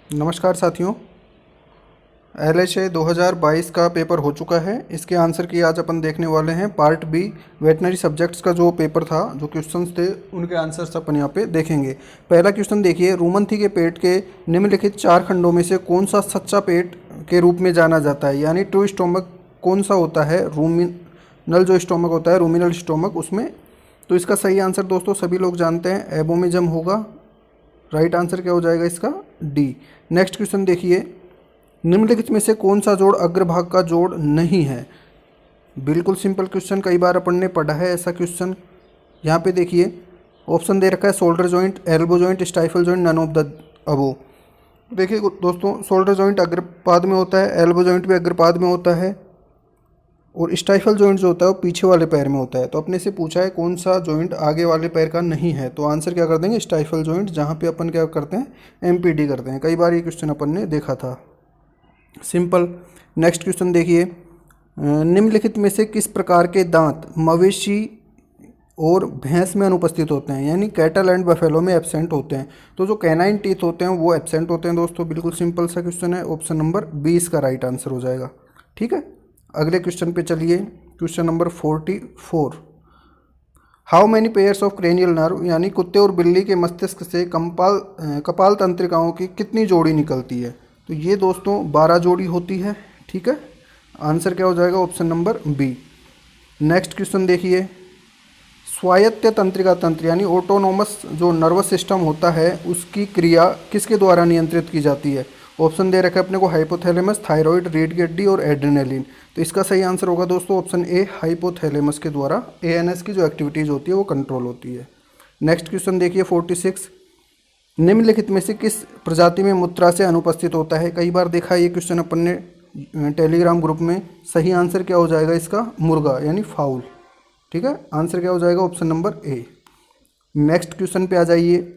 नमस्कार साथियों। LHA 2022 का पेपर हो चुका है। इसके आंसर की आज अपन देखने वाले हैं। पार्ट बी वेटनरी सब्जेक्ट्स का जो पेपर था, जो क्वेश्चंस थे, उनके आंसर्स अपन यहाँ पे देखेंगे। पहला क्वेश्चन देखिए, रूमंथी के पेट के निम्नलिखित 4 खंडों में से कौन सा सच्चा पेट के रूप में जाना जाता है, यानी ट्रू स्टोमक कौन सा होता है, रूमिनल जो स्टोमक होता है, रूमिनल स्टोमक उसमें। तो इसका सही आंसर दोस्तों सभी लोग जानते हैं, एबोमिजम होगा। राइट आंसर क्या हो जाएगा इसका? डी। नेक्स्ट क्वेश्चन देखिए, निम्नलिखित में से कौन सा जोड़ अग्रभाग का जोड़ नहीं है? बिल्कुल सिंपल क्वेश्चन, कई बार अपन ने पढ़ा है ऐसा क्वेश्चन। यहाँ पे देखिए ऑप्शन दे रखा है, shoulder joint, elbow joint, stifle joint, none of the above. देखिए दोस्तों, शोल्डर जॉइंट अग्रपाद में होता है, एल्बो जॉइंट भी अग्रपाद में होता है, और स्टाइफल जॉइंट जो होता है वो पीछे वाले पैर में होता है। तो अपने से पूछा है कौन सा जॉइंट आगे वाले पैर का नहीं है, तो आंसर क्या कर देंगे? स्टाइफल जॉइंट, जहाँ पे अपन क्या करते हैं? MPD करते हैं। कई बार ये क्वेश्चन अपन ने देखा था, सिंपल। नेक्स्ट क्वेश्चन देखिए, निम्नलिखित में से किस प्रकार के दांत मवेशी और भैंस में अनुपस्थित होते हैं, यानी कैटल एंड बफेलो में एब्सेंट होते हैं? तो जो कैनाइन टीथ होते हैं वो एब्सेंट होते हैं दोस्तों। बिल्कुल सिंपल सा क्वेश्चन है, ऑप्शन नंबर 20 का राइट आंसर हो जाएगा। ठीक है, अगले क्वेश्चन पे चलिए। Question number 44, how many pairs of cranial nerve, यानी कुत्ते और बिल्ली के मस्तिष्क से कपाल तंत्रिकाओं की कितनी जोड़ी निकलती है? तो ये दोस्तों 12 जोड़ी होती है। ठीक है, आंसर क्या हो जाएगा? Option number b. Next question देखिए, स्वायत्त तंत्रिका तंत्र यानी ऑटोनोमस जो नर्वस सिस्टम होता है उसकी क्रिया किसके द्वारा नियंत्रित की जाती है? ऑप्शन दे रखा है अपने को, हाइपोथैलेमस, थायराइड, रीढ़ की हड्डी और एड्रेनलिन। तो इसका सही आंसर होगा दोस्तों ऑप्शन ए, हाइपोथैलेमस के द्वारा ANS की जो एक्टिविटीज़ होती है वो कंट्रोल होती है। नेक्स्ट क्वेश्चन देखिए 46, निम्नलिखित में से किस प्रजाति में मूत्रा से अनुपस्थित होता है? कई बार देखा है ये क्वेश्चन अपन ने टेलीग्राम ग्रुप में। सही आंसर क्या हो जाएगा इसका? मुर्गा यानी फाउल। ठीक है, आंसर क्या हो जाएगा? ऑप्शन नंबर ए। नेक्स्ट क्वेश्चन पे आ जाइए,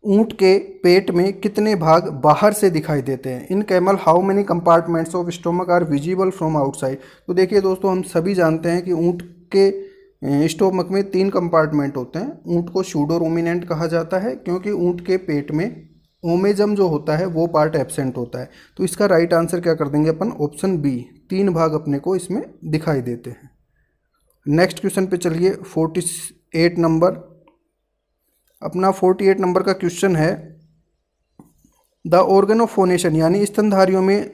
ऊंट के पेट में कितने भाग बाहर से दिखाई देते हैं? In camel how many compartments of stomach are visible from outside? तो देखिए दोस्तों, हम सभी जानते हैं कि ऊंट के स्टोमक में 3 कंपार्टमेंट होते हैं। ऊंट को सूडो रूमिनेंट कहा जाता है क्योंकि ऊंट के पेट में ओमेजम जो होता है वो पार्ट एब्सेंट होता है। तो इसका राइट आंसर क्या कर देंगे अपन? ऑप्शन बी, 3 भाग अपने को इसमें दिखाई देते हैं। नेक्स्ट क्वेश्चन पे चलिए, 48 नंबर। अपना 48 नंबर का क्वेश्चन है, द ऑर्गन ऑफ फोनेशन यानी स्तनधारियों में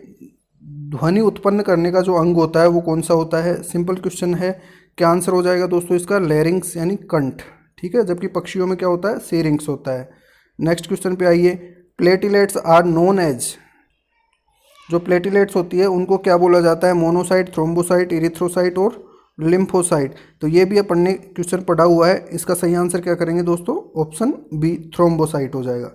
ध्वनि उत्पन्न करने का जो अंग होता है वो कौन सा होता है? सिंपल क्वेश्चन है। क्या आंसर हो जाएगा दोस्तों इसका? लैरिंग्स यानी कंठ। ठीक है, जबकि पक्षियों में क्या होता है? सेरिंग्स होता है। नेक्स्ट क्वेश्चन पे आइए, प्लेटिलेट्स आर नोन एज, जो प्लेटिलेट्स होती है उनको क्या बोला जाता है? मोनोसाइट, थ्रोम्बोसाइट, इरिथ्रोसाइट और लिम्फोसाइट। तो ये भी अपन ने क्वेश्चन पढ़ा हुआ है। इसका सही आंसर क्या करेंगे दोस्तों? ऑप्शन बी, थ्रोम्बोसाइट हो जाएगा।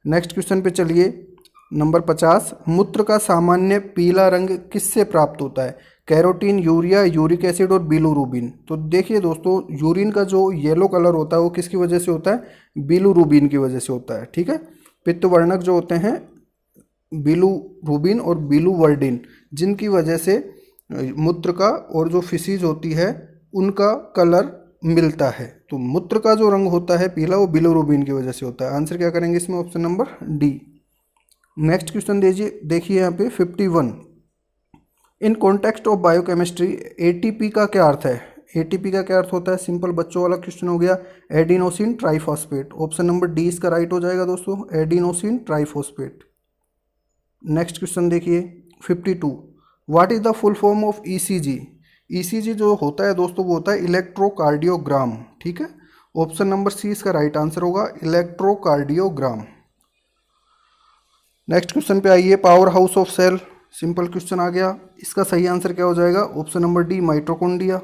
नेक्स्ट क्वेश्चन पे चलिए, नंबर 50, मूत्र का सामान्य पीला रंग किससे प्राप्त होता है? कैरोटीन, यूरिया, यूरिक एसिड और बिलुरुबिन। तो देखिए दोस्तों, यूरिन का जो येलो कलर होता है वो किसकी वजह से होता है? बिलुरुबिन की वजह से होता है। ठीक है, पित्तवर्णक जो होते हैं बिलुरुबिन और बिलुवर्डिन, जिनकी वजह से मूत्र का और जो फिसीज होती है उनका कलर मिलता है। तो मूत्र का जो रंग होता है पीला वो बिलुरुबिन की वजह से होता है। आंसर क्या करेंगे इसमें? Option number D. Next question देखिए यहाँ पे 51, in context of biochemistry ATP का क्या अर्थ है? ATP का क्या अर्थ होता है? सिंपल बच्चों वाला क्वेश्चन हो गया, adenosine triphosphate. Option number D इसका राइट हो जाएगा दोस्तों, एडिनोसिन ट्राइफॉस्फेट। नेक्स्ट क्वेश्चन देखिए 52, what is the full form of ECG? ECG जो होता है दोस्तों वो होता है इलेक्ट्रोकार्डियोग्राम। ठीक है, ऑप्शन नंबर सी इसका राइट आंसर होगा, इलेक्ट्रोकार्डियोग्राम। नेक्स्ट क्वेश्चन पे आइए, power house of cell. Simple question आ गया, इसका सही आंसर क्या हो जाएगा? Option number D, mitochondria.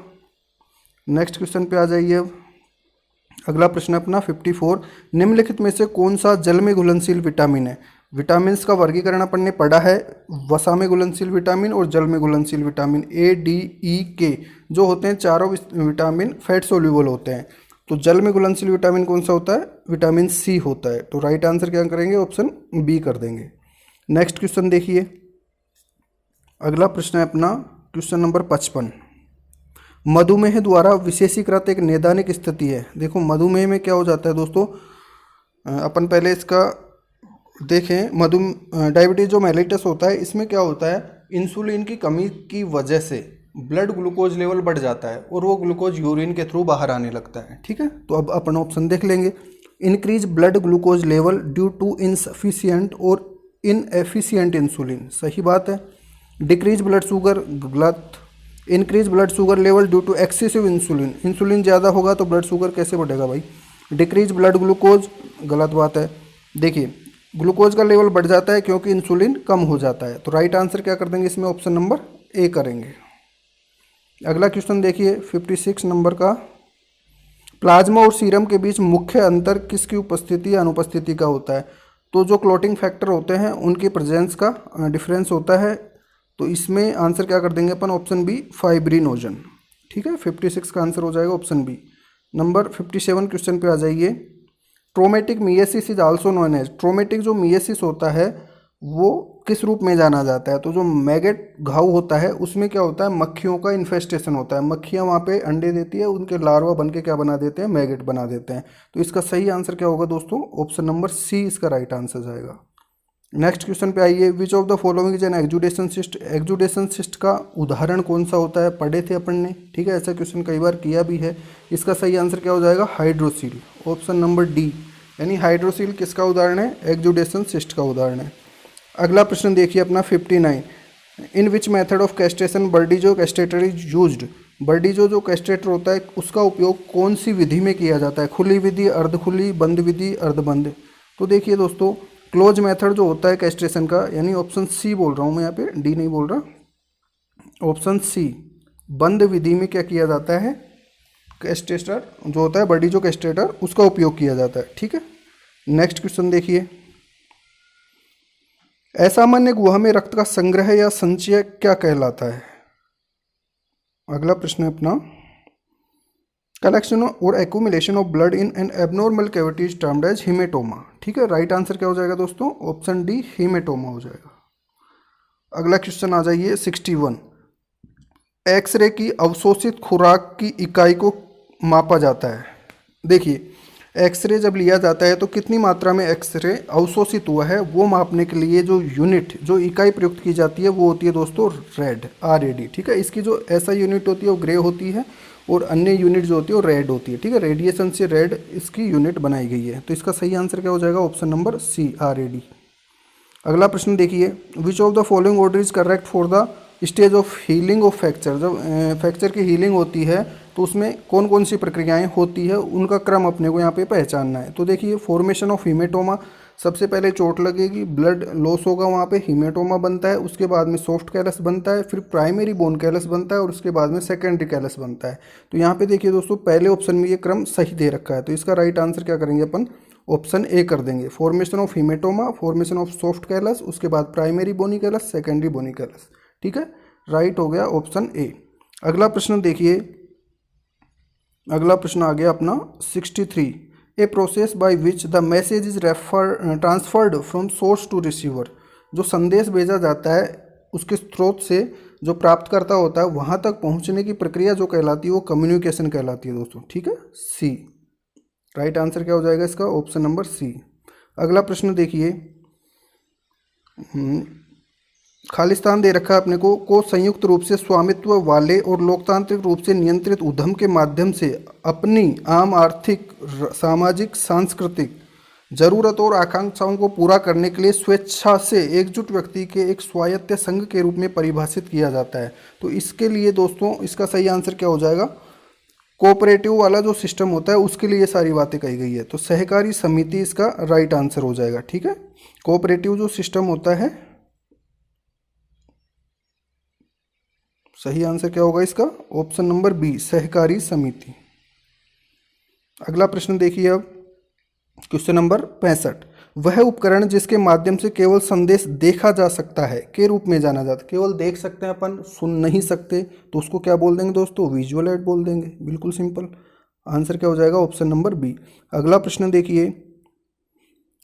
Next question पे आ जाइए अब। अगला प्रश्न अपना 54, निम्नलिखित में से कौन सा जल में घुलनशील विटामिन है? विटामिन्स का वर्गीकरण अपन ने पढ़ा है, वसा में घुलनशील विटामिन और जल में घुलनशील vitamin A, D, E, K जो होते हैं चारों विटामिन फैट सोल्यूबल होते हैं। तो जल में घुलनशील विटामिन कौन सा होता है? विटामिन C होता है। तो राइट आंसर क्या करेंगे? ऑप्शन बी कर देंगे। नेक्स्ट क्वेश्चन देखिए, अगला प्रश्न है अपना क्वेश्चन नंबर 55, मधुमेह द्वारा विशेषीकृत एक नैदानिक स्थिति है। देखो मधुमेह में क्या हो जाता है दोस्तों, अपन पहले इसका देखें डायबिटीज जो मेलिटस होता है, इसमें क्या होता है, इंसुलिन की कमी की वजह से ब्लड ग्लूकोज लेवल बढ़ जाता है और वो ग्लूकोज यूरिन के थ्रू बाहर आने लगता है। ठीक है, तो अब अपन ऑप्शन देख लेंगे। Increase blood glucose level due to insufficient और इनएफिशिएंट इंसुलिन, सही बात है। डिक्रीज ब्लड शुगर, गलत। Increase blood sugar level due to excessive insulin, insulin ज़्यादा होगा तो ब्लड शुगर कैसे बढ़ेगा भाई। डिक्रीज ब्लड ग्लूकोज, गलत बात है। देखिए, ग्लूकोज का लेवल बढ़ जाता है क्योंकि इंसुलिन कम हो जाता है, तो राइट आंसर क्या कर देंगे इसमें, ऑप्शन नंबर ए करेंगे। अगला क्वेश्चन देखिए 56 नंबर का। प्लाज्मा और सीरम के बीच मुख्य अंतर किसकी उपस्थिति या अनुपस्थिति का होता है। तो जो क्लॉटिंग फैक्टर होते हैं उनकी प्रेजेंस का डिफरेंस होता है, तो इसमें आंसर क्या कर देंगे अपन, ऑप्शन बी फाइब्रिनोजन। ठीक है, 56 का आंसर हो जाएगा ऑप्शन बी। नंबर 57 क्वेश्चन पे आ जाइए। Traumatic myiasis is also known as, traumatic जो मिएसिस होता है वो किस रूप में जाना जाता है। तो जो मैगेट घाव होता है उसमें क्या होता है, मक्खियों का इन्फेस्टेशन होता है, मक्खियाँ वहाँ पे अंडे देती है, उनके लार्वा बन के क्या बना देते हैं, मैगेट बना देते हैं। तो इसका सही आंसर क्या होगा दोस्तों, ऑप्शन नंबर सी इसका राइट आंसर जाएगा। नेक्स्ट क्वेश्चन पे आइए। Which of the following is an exudation cyst, exudation cyst का उदाहरण कौन सा होता है, पढ़े थे अपन ने। ठीक है, ऐसा क्वेश्चन कई बार किया भी है। इसका सही आंसर क्या हो जाएगा, हाइड्रोसील, ऑप्शन नंबर डी। यानी हाइड्रोसील किसका उदाहरण है, एक्जुडेशन सिस्ट का उदाहरण है। अगला प्रश्न देखिए अपना 59। In which method of castration Burdizzo castrator is used, Burdizzo जो कैस्ट्रेटर होता है उसका उपयोग कौन सी विधि में किया जाता है, खुली विधि, अर्ध खुली, बंद विधि, अर्धबंद। तो देखिए दोस्तों, क्लोज मेथड जो होता है कैस्ट्रेशन का, यानी ऑप्शन सी बोल रहा हूँ मैं यहाँ पे, डी नहीं बोल रहा, ऑप्शन सी, बंद विधि में क्या किया जाता है, कैस्ट्रेटर जो होता है बर्डीजो कैस्ट्रेटर उसका उपयोग किया जाता है। ठीक है, नेक्स्ट क्वेश्चन देखिए। असामान्य गुहा में रक्त का संग्रह या संचय क्या कहलाता है। अगला प्रश्न है अपना, कलेक्शन और accumulation of blood in an abnormal cavity is termed as haematoma. ठीक है, राइट आंसर क्या हो जाएगा दोस्तों, ऑप्शन डी, हीमेटोमा हो जाएगा। अगला क्वेश्चन आ जाइए 61। एक्सरे की अवशोषित खुराक की इकाई को मापा जाता है। देखिए, एक्सरे जब लिया जाता है तो कितनी मात्रा में एक्सरे अवशोषित हुआ है वो मापने के लिए जो यूनिट, जो इकाई प्रयुक्त की जाती है वो होती है दोस्तों रेड, RAD। ठीक है, इसकी जो ऐसा यूनिट होती है वो ग्रे होती है और अन्य यूनिट जो होती है वो रेड होती है। ठीक है, रेडिएशन से रेड इसकी यूनिट बनाई गई है। तो इसका सही आंसर क्या हो जाएगा, ऑप्शन नंबर सी, RAD। अगला प्रश्न देखिए। Which of the following order is correct for the stage of healing of fracture. जब फ्रैक्चर की हीलिंग होती है तो उसमें कौन कौन सी प्रक्रियाएं होती है, उनका क्रम अपने को यहाँ पे पहचानना है। तो देखिए, फॉर्मेशन ऑफ हीमेटोमा, सबसे पहले चोट लगेगी, ब्लड लॉस होगा, वहाँ पे हीमेटोमा बनता है, उसके बाद में सॉफ्ट कैलस बनता है, फिर प्राइमरी बोन कैलस बनता है और उसके बाद में सेकेंडरी कैलस बनता है। तो यहाँ पे देखिए दोस्तों, पहले ऑप्शन में ये क्रम सही दे रखा है, तो इसका राइट आंसर क्या करेंगे अपन, ऑप्शन ए कर देंगे। Formation of haematoma, formation of soft callus, उसके बाद प्राइमरी बोनी कैलस, सेकेंडरी बोनी कैलस। ठीक है, राइट हो गया ऑप्शन ए। अगला प्रश्न देखिए, अगला प्रश्न आ गया अपना 63। A process by which the message is transferred from source to receiver. जो संदेश भेजा जाता है उसके स्रोत से जो प्राप्तकर्ता होता है वहाँ तक पहुँचने की प्रक्रिया जो कहलाती है वो कम्युनिकेशन कहलाती है दोस्तों। ठीक है, सी, राइट आंसर क्या हो जाएगा इसका, ऑप्शन नंबर सी। अगला प्रश्न देखिए, खालिस्तान दे रखा है अपने को संयुक्त रूप से स्वामित्व वाले और लोकतांत्रिक रूप से नियंत्रित उद्यम के माध्यम से अपनी आम आर्थिक, सामाजिक, सांस्कृतिक जरूरत और आकांक्षाओं को पूरा करने के लिए स्वेच्छा से एकजुट व्यक्ति के एक स्वायत्त संघ के रूप में परिभाषित किया जाता है। तो इसके लिए दोस्तों इसका सही आंसर क्या हो जाएगा, कोऑपरेटिव वाला जो सिस्टम होता है उसके लिए सारी बातें कही गई है, तो सहकारी समिति इसका राइट आंसर हो जाएगा। ठीक है, कोऑपरेटिव जो सिस्टम होता है, सही आंसर क्या होगा इसका, ऑप्शन नंबर बी, सहकारी समिति। अगला प्रश्न देखिए अब, क्वेश्चन नंबर 65। वह उपकरण जिसके माध्यम से केवल संदेश देखा जा सकता है के रूप में जाना जाता है। केवल देख सकते हैं अपन, सुन नहीं सकते, तो उसको क्या बोल देंगे दोस्तों, विजुअल एड बोल देंगे। बिल्कुल सिंपल, आंसर क्या हो जाएगा, ऑप्शन नंबर बी। अगला प्रश्न देखिए,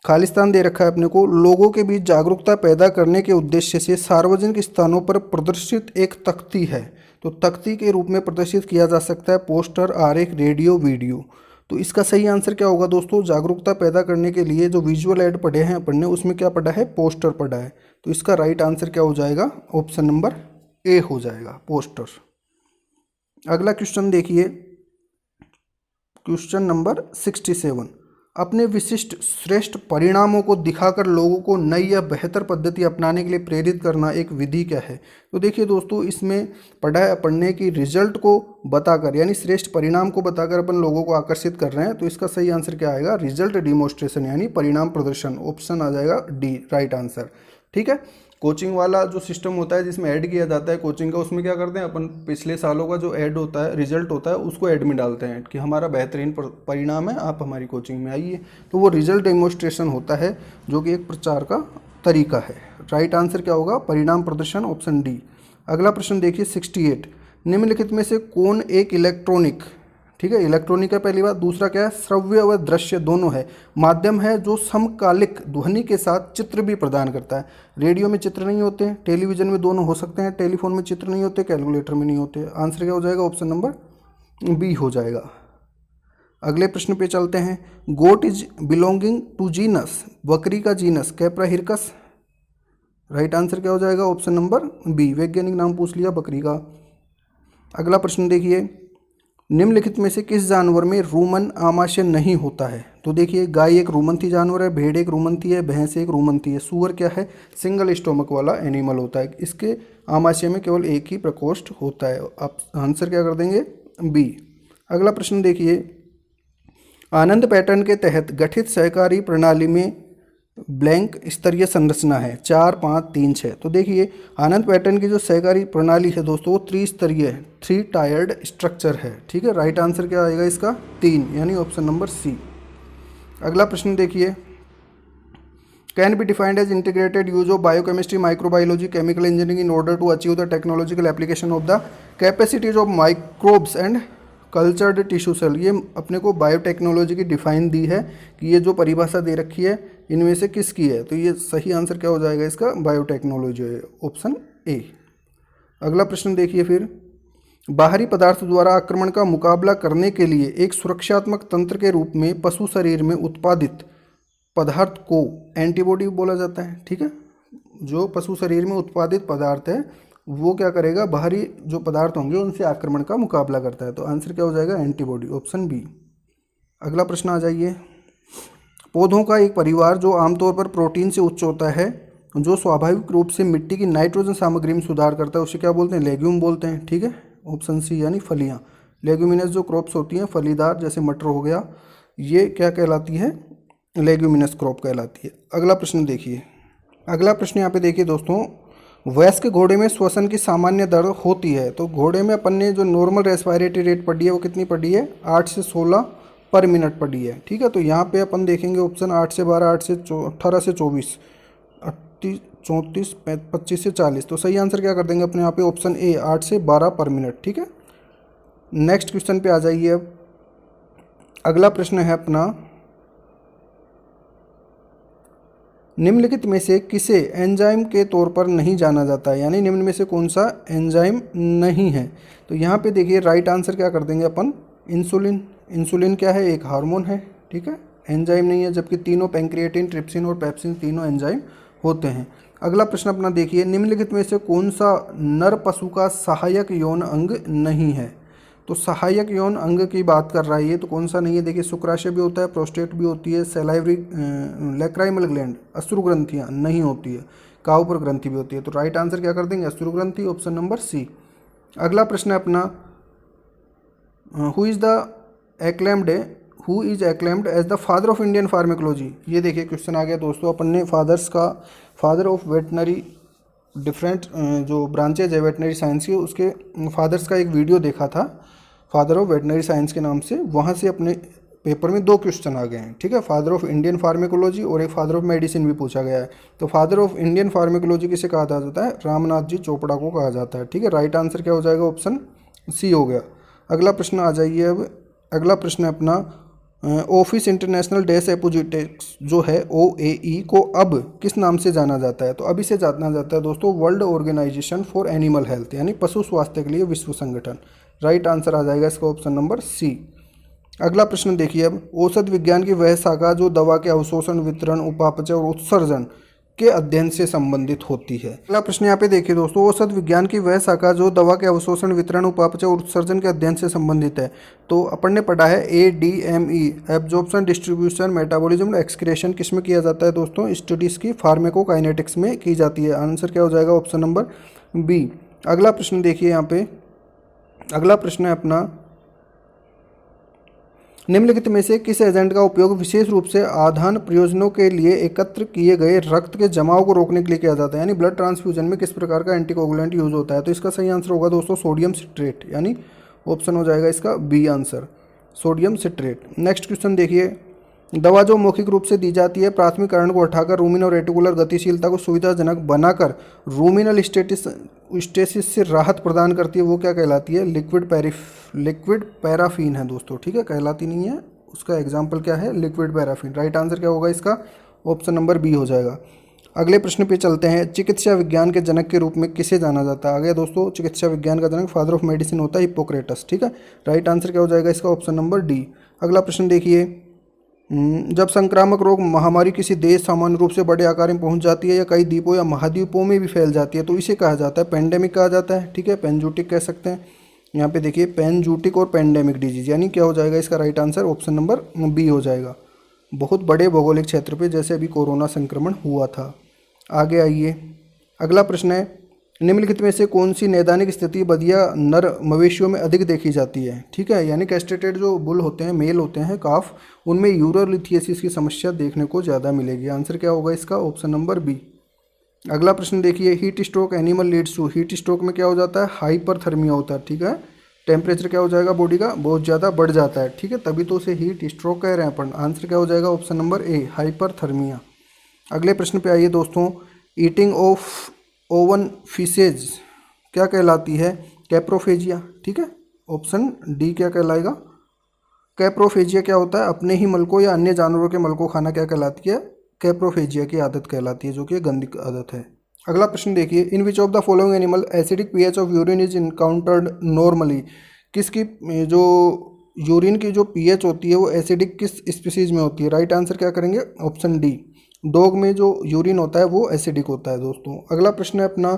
खालिस्तान दे रखा है अपने को, लोगों के बीच जागरूकता पैदा करने के उद्देश्य से सार्वजनिक स्थानों पर प्रदर्शित एक तख्ती है। तो तख्ती के रूप में प्रदर्शित किया जा सकता है पोस्टर, आरेख, रेडियो, वीडियो। तो इसका सही आंसर क्या होगा दोस्तों, जागरूकता पैदा करने के लिए जो विजुअल ऐड पढ़े हैं अपन ने, उसमें क्या पढ़ा है, पोस्टर पढ़ा है। तो इसका राइट आंसर क्या हो जाएगा, ऑप्शन नंबर ए हो जाएगा, पोस्टर। अगला क्वेश्चन देखिए, क्वेश्चन नंबर 67। अपने विशिष्ट श्रेष्ठ परिणामों को दिखाकर लोगों को नई या बेहतर पद्धति अपनाने के लिए प्रेरित करना एक विधि क्या है। तो देखिए दोस्तों, इसमें पढ़ने की रिजल्ट को बताकर, यानी श्रेष्ठ परिणाम को बताकर अपन लोगों को आकर्षित कर रहे हैं। तो इसका सही आंसर क्या आएगा, रिजल्ट डिमोन्स्ट्रेशन यानी परिणाम प्रदर्शन, ऑप्शन आ जाएगा डी, राइट आंसर। ठीक है, कोचिंग वाला जो सिस्टम होता है जिसमें ऐड किया जाता है कोचिंग का, उसमें क्या करते हैं अपन, पिछले सालों का जो ऐड होता है, रिजल्ट होता है, उसको ऐड में डालते हैं कि हमारा बेहतरीन परिणाम है, आप हमारी कोचिंग में आइए। तो वो रिजल्ट डेमोन्स्ट्रेशन होता है, जो कि एक प्रचार का तरीका है। राइट आंसर क्या होगा, परिणाम प्रदर्शन, ऑप्शन डी। अगला प्रश्न देखिए 68। निम्नलिखित में से कौन एक इलेक्ट्रॉनिक, ठीक है, इलेक्ट्रॉनिक है पहली बात, दूसरा क्या है, श्रव्य व दृश्य दोनों है, माध्यम है जो समकालिक ध्वनि के साथ चित्र भी प्रदान करता है। रेडियो में चित्र नहीं होते, टेलीविजन में दोनों हो सकते हैं, टेलीफोन में चित्र नहीं होते, कैलकुलेटर में नहीं होते। आंसर क्या हो जाएगा, ऑप्शन नंबर बी हो जाएगा। अगले प्रश्न पे चलते हैं। गोट इज बिलोंगिंग टू जीनस, बकरी का genus Capra hircus. Right answer क्या हो जाएगा, ऑप्शन नंबर बी, वैज्ञानिक नाम पूछ लिया बकरी का। अगला प्रश्न देखिए, निम्नलिखित में से किस जानवर में रूमन आमाशय नहीं होता है। तो देखिए, गाय एक रूमंथी जानवर है, भेड़ एक रूमंथी है, भैंस एक रूमंथी है, सूअर क्या है, सिंगल स्टोमक वाला एनिमल होता है, इसके आमाशय में केवल एक ही प्रकोष्ठ होता है। आप आंसर क्या कर देंगे, बी। अगला प्रश्न देखिए, आनंद पैटर्न के तहत गठित सहकारी प्रणाली में ब्लैंक स्तरीय संरचना है, 4 5 3 6। तो देखिए, आनंद पैटर्न की जो सहकारी प्रणाली है दोस्तों, वो त्रिस्तरीय है, 3 टायर्ड स्ट्रक्चर है। ठीक है, राइट आंसर क्या आएगा इसका, 3, यानी ऑप्शन नंबर सी। अगला प्रश्न देखिए, can be defined as integrated use of biochemistry, microbiology, chemical engineering in order to achieve the technological application of the capacities of microbes and cultured tissue cell. ये अपने को बायोटेक्नोलॉजी की डिफाइन दी है कि ये जो परिभाषा दे रखी है इनमें से किसकी है। तो ये सही आंसर क्या हो जाएगा इसका, बायोटेक्नोलॉजी है, ऑप्शन ए। अगला प्रश्न देखिए फिर, बाहरी पदार्थ द्वारा आक्रमण का मुकाबला करने के लिए एक सुरक्षात्मक तंत्र के रूप में पशु शरीर में उत्पादित पदार्थ को एंटीबॉडी बोला जाता है। ठीक है, जो पशु शरीर में उत्पादित पदार्थ है वो क्या करेगा, बाहरी जो पदार्थ होंगे उनसे आक्रमण का मुकाबला करता है। तो आंसर क्या हो जाएगा, एंटीबॉडी, ऑप्शन बी। अगला प्रश्न आ जाइए, पौधों का एक परिवार जो आमतौर पर प्रोटीन से उच्च होता है, जो स्वाभाविक रूप से मिट्टी की नाइट्रोजन सामग्री में सुधार करता है, उसे क्या बोलते हैं, लेग्यूम बोलते हैं। ठीक है, ऑप्शन सी, यानी फलियां। लेग्यूमिनस जो क्रॉप्स होती हैं, फलीदार, जैसे मटर हो गया, ये क्या कहलाती है, लेग्यूमिनस क्रॉप कहलाती है। अगला प्रश्न देखिए, अगला प्रश्न यहाँ पे देखिए दोस्तों, वयस्क घोड़े में श्वसन की सामान्य दर होती है। तो घोड़े में अपन ने जो नॉर्मल रेस्पिरेटरी रेट पढ़ी है वो कितनी पढ़ी है, 8 से 16 पर मिनट पढ़ी है। ठीक है, तो यहाँ पे अपन देखेंगे ऑप्शन 8 से 12, 18 से 24, 38, 34, 25 से 40। तो सही आंसर क्या कर देंगे अपने यहाँ पे, ऑप्शन ए, 8 से 12 पर मिनट। ठीक है, नेक्स्ट क्वेश्चन पे आ जाइए। अब अगला प्रश्न है अपना, निम्नलिखित में से किसे एंजाइम के तौर पर नहीं जाना जाता है, यानी निम्न में से कौन सा एंजाइम नहीं है। तो यहाँ पे देखिए, राइट आंसर क्या कर देंगे अपन, इंसुलिन। इंसुलिन क्या है, एक हार्मोन है। ठीक है, एंजाइम नहीं है, जबकि तीनों पैंक्रिएटिन, ट्रिप्सिन और पेप्सिन तीनों एंजाइम होते हैं। अगला प्रश्न अपना देखिए, निम्नलिखित में से कौन सा नर पशु का सहायक यौन अंग नहीं है। तो सहायक यौन अंग की बात कर रहा है ये, तो कौन सा नहीं है, देखिए, शुक्राशय भी होता है, प्रोस्टेट भी होती है, सैलाइवरी लैक्राइमल ग्लैंड, अश्रु ग्रंथियाँ नहीं होती है, काउपर ग्रंथि भी होती है। तो राइट आंसर क्या कर देंगे, अश्रु ग्रंथि, ऑप्शन नंबर सी। अगला प्रश्न है अपना, who is acclaimed as the father of Indian pharmacology. ये देखिए क्वेश्चन आ गया दोस्तों, अपन ने फादर ऑफ वेटनरी, डिफरेंट जो ब्रांचेज है वेटनरी साइंस की, उसके फादर्स का एक वीडियो देखा था, फादर ऑफ वेटनरी साइंस के नाम से। वहाँ से अपने पेपर में 2 क्वेश्चन आ गए हैं। ठीक है, फादर ऑफ इंडियन फार्मेकोलॉजी और एक फादर ऑफ मेडिसिन भी पूछा गया है। तो फादर ऑफ इंडियन फार्मेकोलॉजी किसे कहा जाता है, रामनाथ जी चोपड़ा को कहा जाता है। ठीक है, राइट आंसर क्या हो जाएगा, ऑप्शन सी हो गया। अगला प्रश्न आ जाइए। अब अगला प्रश्न है अपना, ऑफिस इंटरनेशनल डैश एपोजिटिक्स जो है OAE को अब किस नाम से जाना जाता है। तो अभी से जाना जाता है दोस्तों world organisation for animal health, यानी पशु स्वास्थ्य के लिए विश्व संगठन। राइट आंसर आ जाएगा इसका ऑप्शन नंबर सी। अगला प्रश्न देखिए अब, औषध विज्ञान की वह शाखा जो दवा के अवशोषण, वितरण, उपापचय और उत्सर्जन के अध्ययन से संबंधित होती है। अगला प्रश्न यहाँ पे देखिए दोस्तों, औषध विज्ञान की वह शाखा जो दवा के अवशोषण, वितरण, उपापचय और उत्सर्जन के अध्ययन से संबंधित है। तो अपन ने पढ़ा है ADME, absorption, distribution, metabolism, excretion, किस में किया जाता है दोस्तों? स्टडीज की फार्मेकोकाइनेटिक्स में की जाती है। आंसर क्या हो जाएगा? Option number B. अगला प्रश्न देखिए यहाँ पे, अगला प्रश्न है अपना, निम्नलिखित में से किस एजेंट का उपयोग विशेष रूप से आधान प्रयोजनों के लिए एकत्र किए गए रक्त के जमाव को रोकने के लिए किया जाता है? यानी ब्लड ट्रांसफ्यूजन में किस प्रकार का एंटीकोगुलेंट यूज होता है? तो इसका सही आंसर होगा दोस्तों सोडियम सिट्रेट, यानी ऑप्शन हो जाएगा इसका B answer, sodium citrate. Next question देखिए, दवा जो मौखिक रूप से दी जाती है प्राथमिक कारण को हटाकर रूमिन और रेटिकुलर गतिशीलता को सुविधाजनक बनाकर रूमिनल स्टेसिस से राहत प्रदान करती है, वो क्या कहलाती है? लिक्विड पैराफीन है दोस्तों, ठीक है, कहलाती नहीं है, उसका एग्जाम्पल क्या है? Liquid paraffin. राइट आंसर क्या होगा इसका? ऑप्शन नंबर बी हो जाएगा। अगले प्रश्न पे चलते हैं, चिकित्सा विज्ञान के जनक के रूप में किसे जाना जाता है? आगे दोस्तों, चिकित्सा विज्ञान का जनक, फादर ऑफ मेडिसिन होता है हिप्पोक्रेटस, ठीक है। राइट आंसर क्या हो जाएगा इसका? Option number D. अगला प्रश्न देखिए, जब संक्रामक रोग महामारी किसी देश सामान्य रूप से बड़े आकार में पहुंच जाती है या कई द्वीपों या महाद्वीपों में भी फैल जाती है तो इसे कहा जाता है पेंडेमिक कहा जाता है, ठीक है, पेनजूटिक कह सकते हैं। यहाँ पे देखिए पेनजूटिक और पेंडेमिक डिजीज, यानी क्या हो जाएगा इसका right answer? Option number B हो जाएगा, बहुत बड़े भौगोलिक क्षेत्र पे जैसे अभी कोरोना संक्रमण हुआ था। आगे आइए, अगला प्रश्न है, निम्नलिखित में से कौन सी नैदानिक स्थिति बधिया नर मवेशियों में अधिक देखी जाती है? ठीक है, यानी कैस्ट्रेटेड जो बुल होते हैं, मेल होते हैं काफ, उनमें यूरोलिथियसिस की समस्या देखने को ज़्यादा मिलेगी। आंसर क्या होगा इसका? Option number B. अगला प्रश्न देखिए, heat stroke animal leads to, heat stroke में क्या हो जाता है? हाइपरथर्मिया होता है, ठीक है, टेम्परेचर क्या हो जाएगा बॉडी का? बहुत ज़्यादा बढ़ जाता है, ठीक है, तभी तो उसे हीट स्ट्रोक कह रहे हैं अपन। आंसर क्या हो जाएगा? ऑप्शन नंबर ए, हाइपरथर्मिया। अगले प्रश्न पे आइए दोस्तों, ईटिंग ऑफ ओवन फिशेज क्या कहलाती है? कैप्रोफेजिया, ठीक है, ऑप्शन डी क्या कहलाएगा? कैप्रोफेजिया क्या होता है? अपने ही मल को या अन्य जानवरों के मल को खाना क्या कहलाती है? कैप्रोफेजिया की आदत कहलाती है, जो कि गंदी आदत है। अगला प्रश्न देखिए, in which of the following animal acidic pH of urine is encountered normally, किसकी जो यूरिन की जो पीएच होती है वो एसिडिक किस स्पीसीज में होती है? राइट आंसर क्या करेंगे? ऑप्शन डी, डॉग में जो यूरिन होता है वो एसिडिक होता है दोस्तों। अगला प्रश्न है अपना,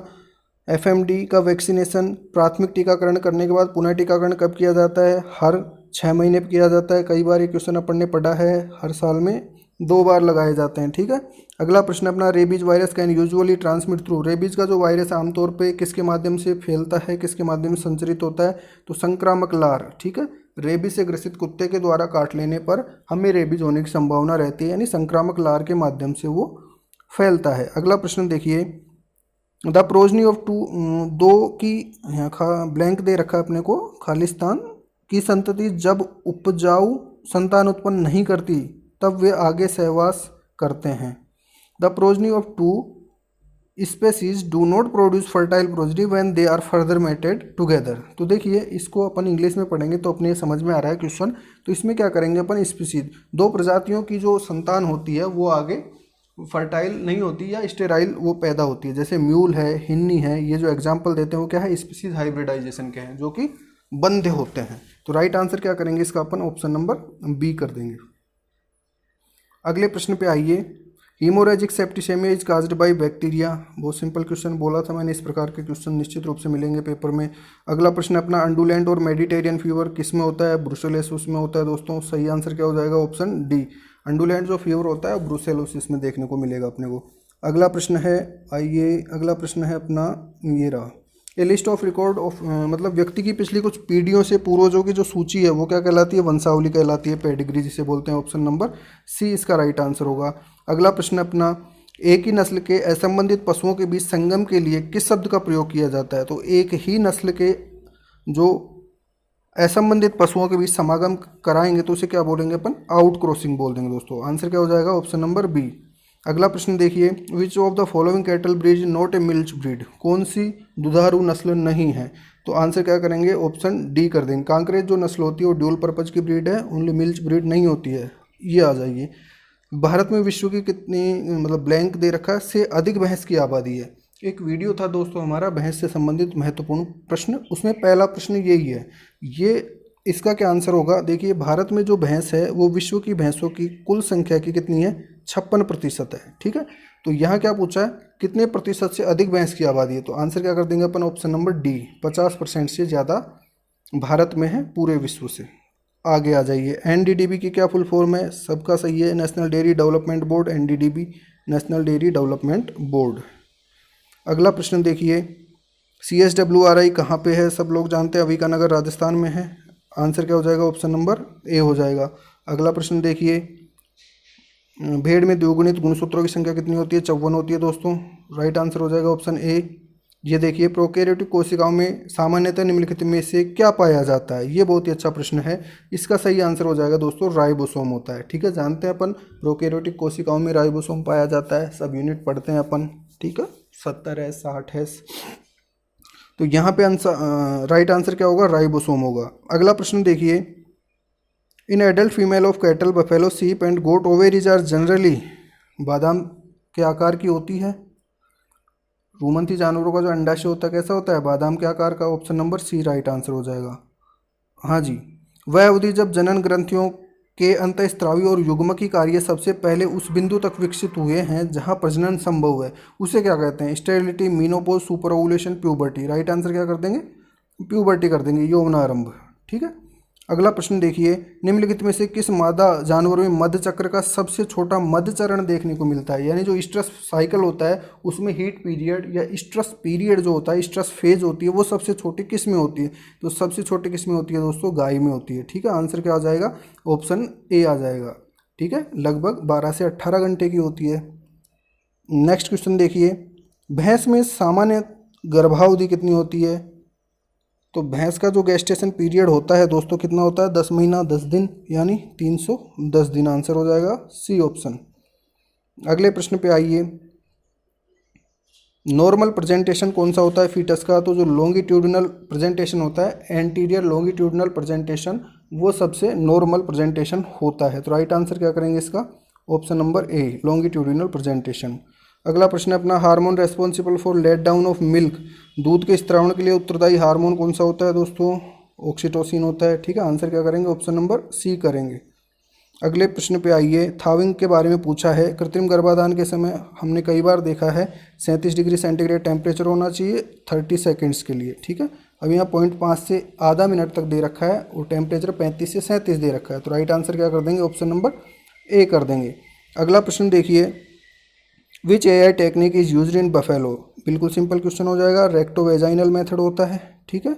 FMD का वैक्सीनेशन प्राथमिक टीकाकरण करने के बाद पुनः टीकाकरण कब किया जाता है? हर 6 महीने पर किया जाता है। कई बार ये क्वेश्चन अपन ने पढ़ा है, हर साल में 2 बार लगाए जाते हैं, ठीक है। अगला प्रश्न अपना, rabies virus can usually transmit through, rabies का जो वायरस आमतौर पे किसके माध्यम से फैलता है, किसके माध्यम से संचरित होता है? तो संक्रामक लार, ठीक है, रेबीज से ग्रसित कुत्ते के द्वारा काट लेने पर हमें रेबीज होने की संभावना रहती है, यानी संक्रामक लार के माध्यम से वो फैलता है। अगला प्रश्न देखिए, द प्रोजनी ऑफ दो की, यहाँ ब्लैंक दे रखा है अपने को, खालिस्तान की संतति जब उपजाऊ संतान उत्पन्न नहीं करती तब वे आगे सहवास करते हैं। The progeny of 2 species do not produce fertile progeny when they are further mated together. तो देखिए, इसको अपन इंग्लिश में पढ़ेंगे तो अपने समझ में आ रहा है क्वेश्चन। तो इसमें क्या करेंगे अपन, स्पीसीज, 2 प्रजातियों की जो संतान होती है वो आगे फर्टाइल नहीं होती या स्टेराइल वो पैदा होती है, जैसे म्यूल है, हिन्नी है, ये जो एग्जाम्पल देते हैं वो क्या है? स्पीसीज हाइब्रिडाइजेशन के हैं, जो कि बंधे होते हैं। तो राइट आंसर क्या करेंगे इसका? अपन ऑप्शन नंबर बी कर देंगे। अगले प्रश्न पे आइए, haemorrhagic septicaemia is caused by bacteria, बहुत सिंपल क्वेश्चन बोला था मैंने, इस प्रकार के क्वेश्चन निश्चित रूप से मिलेंगे पेपर में। अगला प्रश्न अपना, अंडुलैंड और मेडिटेरियन फीवर किस में होता है? ब्रुसेलोसिस में होता है दोस्तों। सही आंसर क्या हो जाएगा? ऑप्शन डी, अंडुलैंड जो फीवर होता है ब्रुसेलोसिस में देखने को मिलेगा अपने को। अगला प्रश्न है, आइए अगला प्रश्न है अपना, ये रहा, ए लिस्ट ऑफ रिकॉर्ड ऑफ, मतलब व्यक्ति की पिछली कुछ पीढ़ियों से पूर्वजों की जो सूची है वो क्या कहलाती है? वंशावली कहलाती है, पेडिग्री जिसे बोलते हैं। ऑप्शन नंबर सी इसका राइट आंसर होगा। अगला प्रश्न अपना, एक ही नस्ल के असंबंधित पशुओं के बीच संगम के लिए किस शब्द का प्रयोग किया जाता है? तो एक ही नस्ल के जो असंबंधित पशुओं के बीच समागम कराएंगे तो उसे क्या बोलेंगे अपन? आउट क्रॉसिंग बोल देंगे दोस्तों। आंसर क्या हो जाएगा? Option number B. अगला प्रश्न देखिए, which of the following cattle breed not a milch breed, कौन सी दुधारू नस्ल नहीं है? तो आंसर क्या करेंगे? ऑप्शन डी कर देंगे। कांकरेज जो नस्ल होती है वो ड्यूल पर्पज की ब्रीड है, ओनली मिल्च ब्रीड नहीं होती है। ये आ जाइए, भारत में विश्व की कितनी, मतलब ब्लैंक दे रखा है, से अधिक भैंस की आबादी है। एक वीडियो था दोस्तों हमारा भैंस से संबंधित महत्वपूर्ण प्रश्न, उसमें पहला प्रश्न यही है, ये इसका क्या आंसर होगा? देखिए, भारत में जो भैंस है वो विश्व की भैंसों की कुल संख्या की कितनी है? 56% है। ठीक है, तो यहाँ क्या पूछा है, कितने प्रतिशत से अधिक भैंस की आबादी है? तो आंसर क्या कर देंगे अपन? ऑप्शन नंबर डी, 50% से ज़्यादा भारत में है पूरे विश्व से। आगे आ जाइए, एनडीडीबी की क्या फुल फॉर्म है? सबका सही है, national dairy development board, NDDB national dairy development board. अगला प्रश्न देखिए, CSWRI कहाँ पे है? सब लोग जानते हैं, अविकानगर राजस्थान में है। आंसर क्या हो जाएगा? ऑप्शन नंबर ए हो जाएगा। अगला प्रश्न देखिए, भेड़ में द्विगुणित गुणसूत्रों की संख्या कितनी होती है? 54 होती है दोस्तों। राइट आंसर हो जाएगा ऑप्शन ए। ये देखिए, प्रोकैरियोटिक कोशिकाओं में सामान्यतः निम्नलिखित में से क्या पाया जाता है? ये बहुत ही अच्छा प्रश्न है। इसका सही आंसर हो जाएगा दोस्तों राइबोसोम होता है। ठीक है, जानते हैं अपन प्रोकैरियोटिक कोशिकाओं में राइबोसोम पाया जाता है, सब यूनिट पढ़ते हैं अपन। ठीक है, 70 है, 60 है। तो यहाँ पे आंसर राइट आंसर क्या होगा? राइबोसोम होगा। अगला प्रश्न देखिए, in adult female of cattle, buffalo, sheep and goat ovaries are generally, बादाम के आकार की होती है। रूमंथी जानवरों का जो अंडाशय होता है कैसा होता है? बादाम के आकार का। Option number C right answer हो जाएगा। हाँ जी, वह अवधि जब जनन ग्रंथियों के अंतःस्त्रावी और युग्मकी कार्य सबसे पहले उस बिंदु तक विकसित हुए हैं जहां प्रजनन संभव है, उसे क्या कहते हैं? Sterility, menopause, super ovulation, puberty. Right answer क्या कर देंगे? प्यूबर्टी कर देंगे, यौवनारंभ। ठीक है, अगला प्रश्न देखिए, निम्नलिखित में से किस मादा जानवर में मध्य चक्र का सबसे छोटा मध्य चरण देखने को मिलता है? यानी जो स्ट्रेस साइकिल होता है उसमें हीट पीरियड या स्ट्रेस पीरियड जो होता है, स्ट्रेस फेज होती है, वो सबसे छोटी किस में होती है? तो सबसे छोटी किस में होती है दोस्तों? गाय में होती है। ठीक है, आंसर क्या आ जाएगा? ऑप्शन ए आ जाएगा। ठीक है, लगभग 12 से 18 घंटे की होती है। नेक्स्ट क्वेश्चन देखिए, भैंस में सामान्य गर्भावधि कितनी होती है? तो भैंस का जो गेस्टेशन पीरियड होता है दोस्तों कितना होता है? 10 महीना 10 दिन, यानी 310 दिन। आंसर हो जाएगा सी ऑप्शन। अगले प्रश्न पे आइए, नॉर्मल प्रेजेंटेशन कौन सा होता है फीटस का? तो जो लॉन्गिट्यूडिनल प्रेजेंटेशन होता है, एंटीरियर लॉन्गिट्यूडिनल प्रेजेंटेशन, वो सबसे नॉर्मल प्रेजेंटेशन होता है। तो राइट आंसर क्या करेंगे इसका? Option number A, longitudinal presentation. अगला प्रश्न है अपना, hormone responsible for let down of milk, दूध के स्त्रावण के लिए उत्तरदायी हार्मोन कौन सा होता है दोस्तों? ऑक्सीटोसिन होता है। ठीक है, आंसर क्या करेंगे? ऑप्शन नंबर सी करेंगे। अगले प्रश्न पे आइए, थाविंग के बारे में पूछा है। कृत्रिम गर्भाधान के समय हमने कई बार देखा है 37 डिग्री सेंटीग्रेड टेम्परेचर होना चाहिए 30 सेकेंड्स के लिए। ठीक है, अब यहाँ 0.5 से आधा मिनट तक दे रखा है और टेम्परेचर 35 से 37 दे रखा है। तो राइट आंसर क्या कर देंगे? ऑप्शन नंबर ए कर देंगे। अगला प्रश्न देखिए, विच AI technique is used in buffalo? बिल्कुल सिंपल क्वेश्चन हो जाएगा, रेक्टोवेजाइनल मेथड होता है। ठीक है,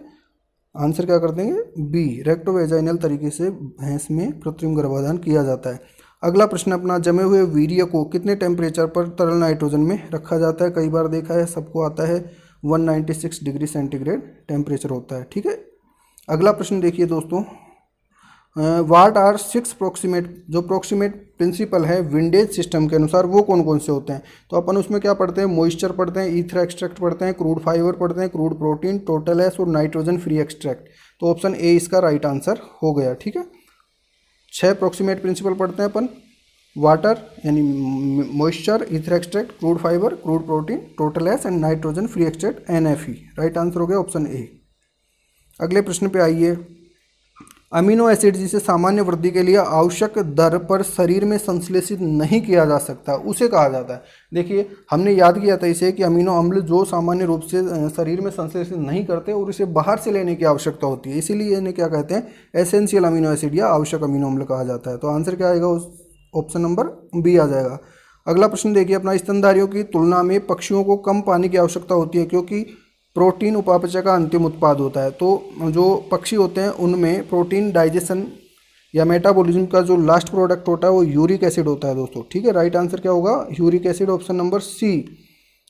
आंसर क्या कर देंगे? बी, रेक्टोवेजाइनल तरीके से भैंस में कृत्रिम गर्भाधान किया जाता है। अगला प्रश्न अपना, जमे हुए वीर्य को कितने टेम्परेचर पर तरल नाइट्रोजन में रखा जाता है? कई बार देखा है, सबको आता है, 196 डिग्री सेंटीग्रेड टेम्परेचर होता है। ठीक है, अगला प्रश्न देखिए दोस्तों, वाट आर 6 प्रोक्सीमेट, जो प्रोक्सीमेट प्रिंसिपल है विंडेज सिस्टम के अनुसार, वो कौन कौन से होते हैं? तो अपन उसमें क्या पढ़ते हैं? मॉइस्चर पढ़ते हैं, ईथर एक्सट्रैक्ट पढ़ते हैं, क्रूड फाइबर पढ़ते हैं, क्रूड प्रोटीन, टोटल एस और नाइट्रोजन फ्री एक्सट्रैक्ट। तो ऑप्शन ए इसका राइट आंसर हो गया। ठीक है, 6 प्रोक्सीमेट प्रिंसिपल पढ़ते हैं अपन, वाटर यानी moisture, ether extract, crude fibre, crude protein, total S and nitrogen free extract NFE। Right answer हो गया ऑप्शन ए। अगले प्रश्न पे आइए, अमीनो एसिड जिसे सामान्य वृद्धि के लिए आवश्यक दर पर शरीर में संश्लेषित नहीं किया जा सकता, उसे कहा जाता है। देखिए, हमने याद किया था इसे कि अमीनो अम्ल जो सामान्य रूप से शरीर में संश्लेषित नहीं करते और इसे बाहर से लेने की आवश्यकता होती है, इसीलिए इन्हें क्या कहते हैं? एसेंशियल अमीनो एसिड या आवश्यक अमीनो अम्ल कहा जाता है। तो आंसर क्या आएगा? ऑप्शन नंबर बी आ जाएगा। अगला प्रश्न देखिए अपना, स्तनधारियों की तुलना में पक्षियों को कम पानी की आवश्यकता होती है क्योंकि प्रोटीन उपापचय का अंतिम उत्पाद होता है। तो जो पक्षी होते हैं उनमें प्रोटीन डाइजेशन या मेटाबॉलिज्म का जो लास्ट प्रोडक्ट होता है वो यूरिक एसिड होता है दोस्तों। ठीक है, राइट आंसर क्या होगा? Uric acid, option number C.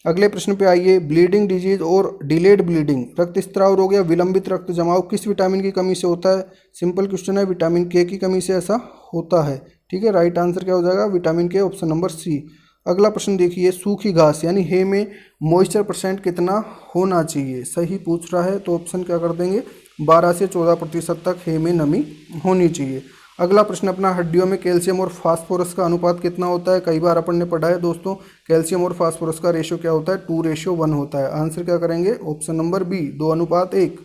अगले प्रश्न पे आइए, ब्लीडिंग डिजीज और डिलेड ब्लीडिंग, रक्तस्राव रोग या विलंबित रक्त जमाव किस विटामिन की कमी से होता है? सिंपल क्वेश्चन है, विटामिन के की कमी से ऐसा होता है। ठीक है, राइट आंसर क्या हो जाएगा? विटामिन के, ऑप्शन नंबर सी। अगला प्रश्न देखिए, सूखी घास यानी हे में मॉइस्चर % कितना होना चाहिए? सही पूछ रहा है, तो ऑप्शन क्या कर देंगे? 12 से 14% तक हे में नमी होनी चाहिए। अगला प्रश्न अपना, हड्डियों में कैल्शियम और फास्फोरस का अनुपात कितना होता है? कई बार अपन ने पढ़ा है दोस्तों, कैल्शियम और फास्फोरस का रेशियो क्या होता है? 2:1 होता है। आंसर क्या करेंगे? Option number B, 2:1।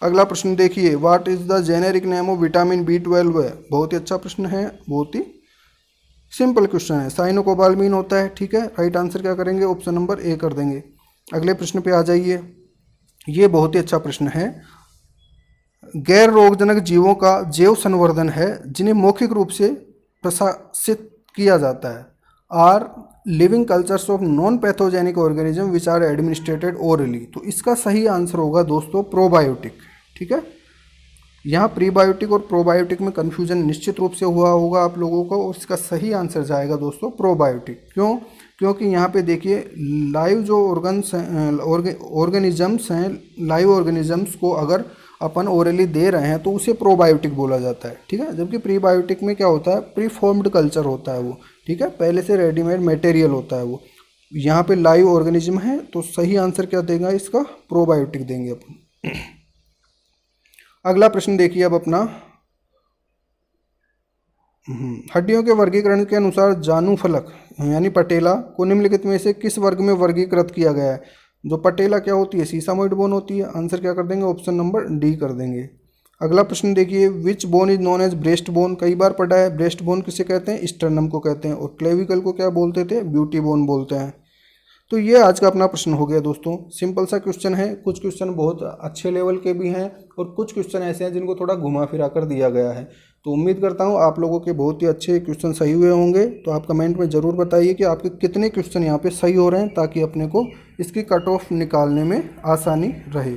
अगला प्रश्न देखिए, what is the generic name of vitamin B12 है। बहुत ही अच्छा प्रश्न है, बहुत ही सिंपल क्वेश्चन है। साइनोकोबाल्मीन होता है, ठीक है। राइट आंसर क्या करेंगे, ऑप्शन नंबर ए कर देंगे। अगले प्रश्न पे आ जाइए, ये बहुत ही अच्छा प्रश्न है। गैर रोगजनक जीवों का जैव संवर्धन है जिन्हें मौखिक रूप से प्रशासित किया जाता है, are living cultures of non pathogenic organism which are administered orally. तो इसका सही आंसर होगा दोस्तों प्रोबायोटिक, ठीक है। यहाँ प्रीबायोटिक और प्रोबायोटिक में कन्फ्यूजन निश्चित रूप से हुआ होगा आप लोगों को, और इसका सही आंसर जाएगा दोस्तों प्रोबायोटिक। क्यों? क्योंकि यहाँ पे देखिए लाइव जो ऑर्गेनिजम्स हैं, लाइव ऑर्गेनिजम्स को अगर अपन ओरली दे रहे हैं तो उसे प्रोबायोटिक बोला जाता है, ठीक है। जबकि प्रीबायोटिक में क्या होता है, प्री फॉर्म्ड कल्चर होता है वो, ठीक है, पहले से रेडीमेड मटेरियल होता है वो। यहाँ पे लाइव ऑर्गेनिज्म है, तो सही आंसर क्या देगा इसका, प्रोबायोटिक देंगे अपन। अगला प्रश्न देखिए अब अपना, हड्डियों के वर्गीकरण के अनुसार जानुफलक यानी पटेला को निम्नलिखित में से किस वर्ग में वर्गीकृत किया गया है। जो पटेला क्या होती है, सीसामोइड बोन होती है। आंसर क्या कर देंगे, ऑप्शन नंबर डी कर देंगे। अगला प्रश्न देखिए, which bone is known as breast bone. कई बार पढ़ा है, ब्रेस्ट बोन किसे कहते हैं, स्टर्नम को कहते हैं, और क्लेविकल को क्या बोलते थे, ब्यूटी बोन बोलते हैं। तो ये आज का अपना प्रश्न हो गया दोस्तों, सिंपल सा क्वेश्चन है। कुछ क्वेश्चन बहुत अच्छे लेवल के भी हैं और कुछ क्वेश्चन ऐसे हैं जिनको थोड़ा घुमा फिरा कर दिया गया है। तो उम्मीद करता हूँ आप लोगों के बहुत ही अच्छे क्वेश्चन सही हुए होंगे। तो आप कमेंट में ज़रूर बताइए कि आपके कितने क्वेश्चन यहाँ पे सही हो रहे हैं, ताकि अपने को इसकी कट ऑफ निकालने में आसानी रहे।